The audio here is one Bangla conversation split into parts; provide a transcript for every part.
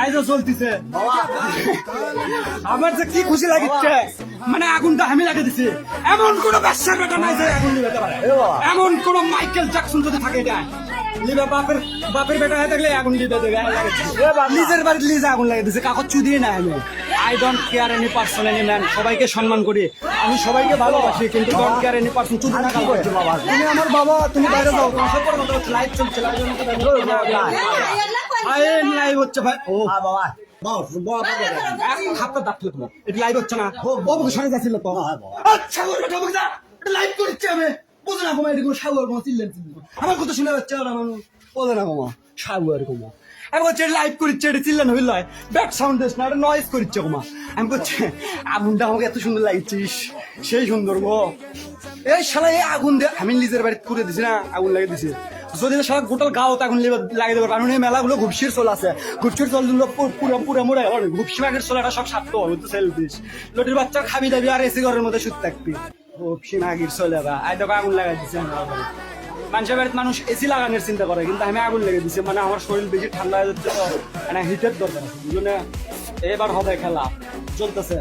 আইজো চলতেছে আমার যে কি খুশি লাগিচ্ছে, মানে আগুনটা আমি লাগিয়ে দিছি। এমন কোন ব্যবসার বেটা নাই যে আগুন নিভাতে পারে, এমন কোন মাইকেল জ্যাকসন যদি থাকে এটা লিবা বাপের বেটা হয়ে থাকলে আগুন দিতে দেবে। নিজের বাড়িতে লিজে আগুন লাগিয়ে দিছে, কাকত চুদিয়ে না আমি। I don't care any person any man, সবাইকে সম্মান করি, আমি সবাইকে ভালোবাসি, কিন্তু ডোন্ট কেয়ার এনি পার্সন। চুদি না করছে বাবা, তুমি আমার বাবা, তুমি বাইরে যাও, তোমার সব করে মতো লাইভ চলছে, লাইভ হচ্ছে ভাই। ও বাবা হাতটা দাঁতলে তোমার এটা লাইভ হচ্ছে না, বাবুকে সঙ্গে যাচ্ছিল তো। আচ্ছা লাইভ করছি আমি, বোঝে না কমা, এটা কোনো সাগু আর কমা চিল্লেন আমার কথা শুনে যাচ্ছে, আর আমার বোঝে না কমা সাগু আর কমা। আমি বলছি লাইভ করছে, এটা চিল্লেন হইল ব্যাক সাউন্ড দিস না, এটা নয়েজ করছে কমা। আমি বলছি আগুনটা আমাকে এত সুন্দর লাগছিস, সেই সুন্দর গো। এই শালা এই আগুন দিয়ে আমি নিজের বাড়িতে করে দিছি না, আগুন লাগিয়ে দিছি। যদি সারা গোটাল গাঁও আগুন লাগিয়ে দেবো, কারণ এই মেলাগুলো ঘুপসির চল আছে, ঘুপসির চলগুলো পুরা মোড়ে ঘুপসি মাগের চলাটা সব সাতটো হয়তো সেল দিস, লটির বাচ্চা খাবি দাবি আর এসি ঘরের মধ্যে শুতে থাকবি। ঘুপসি মাগির চলে আই তোকে আগুন লাগাই দিছে। মানুষের বাড়িতে মানুষ এসি লাগানোর চিন্তা করে, কিন্তু আমি আগুন লেগে দিছি, মানে আমার শরীর বেশি ঠান্ডা হয়ে যাচ্ছে, মানে হিটের দরকার আছে, বুঝলে। এবার হবে খেলা, চলতেছে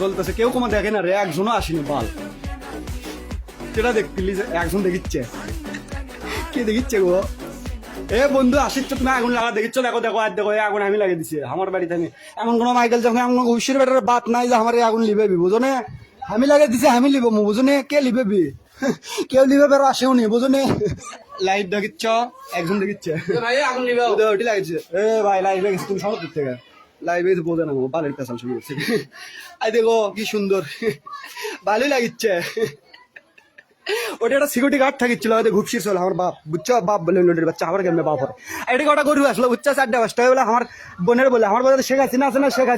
চলতেছে, কেউ কোনো দেখে না রে, একজনও আসেনি বাল। সেটা দেখতিলি একজন দেখিচ্ছে, কে দেখিচ্ছে গো? এ বন্ধু আসিচ্ছ তুমি আগুন লাগা দেখিচ্ছ, দেখো দেখো আর দেখো আগুন আমি লাগিয়ে দিছি আমার বাড়িতে। আমি এমন কোনো মাইকেল যখন এমন ঐশ্বর বেটার বাত নাই যে আমার আগুন লিবেবি, বুঝো না? আমি লাগিয়ে দিছি, আমি লিব, বুঝো না? কে লিবেবি? কেউ লিবে বেরো আসেও নি, বুঝো না? লাইভ দেখিচ্ছ, একজন দেখিচ্ছে ভাই আগুন লিবে ওটি লাগিয়েছে। এ ভাই লাইভ লাগিয়েছে, তুমি সব দিক থেকে লাইভ এসে বোঝে না, বালের পেশাল শুরু করছে। আই দেখো কি সুন্দর, ভালোই লাগিচ্ছে। ওটা একটা সিকিউরিটি গার্ড থাকিছিল, হয়তো ঘুপসির চল আমার বাপ, বুঝছো? বাপ বলে লোটের বাচ্চা, আমার কেমন বাপ হয়। এটা কটা গরু আসলো, বুঝছো? 4টা-5টা বলে আমার বোনের বলে, আমার বলে শেখ হাসিনা আছে না, শেখ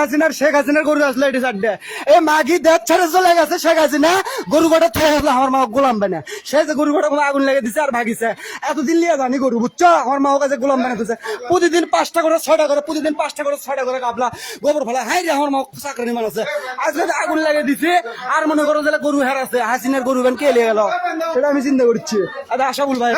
হাসিনার গরু আসলো এটি 4টা। এ মাগি দেখ ছেড়ে চলে গেছে শেখ হাসিনা, গরু কটা থেকে আসলো আমার মা গোলাম বানা, সে যে গরু কটা আগুন লেগে দিছে আর ভাগিছে। এতদিন লিয়ে জানি গরু, বুঝছো? আমার মাও কাছে গোলাম বানা দিচ্ছে, প্রতিদিন 5টা করে 6টা করে, প্রতিদিন 5টা করে 6টা করে কাবলা গোবর ফেলা। হ্যাঁ রে আমার মা চাকরি মান আছে, আজকে আগুন লেগে দিছে। আর মনে করো যে গরু হেরাছে, হাসিনার গরু কে লিয়ে গেল সেটা আমি চিন্তা করছি। আচ্ছা আশা বল ভাই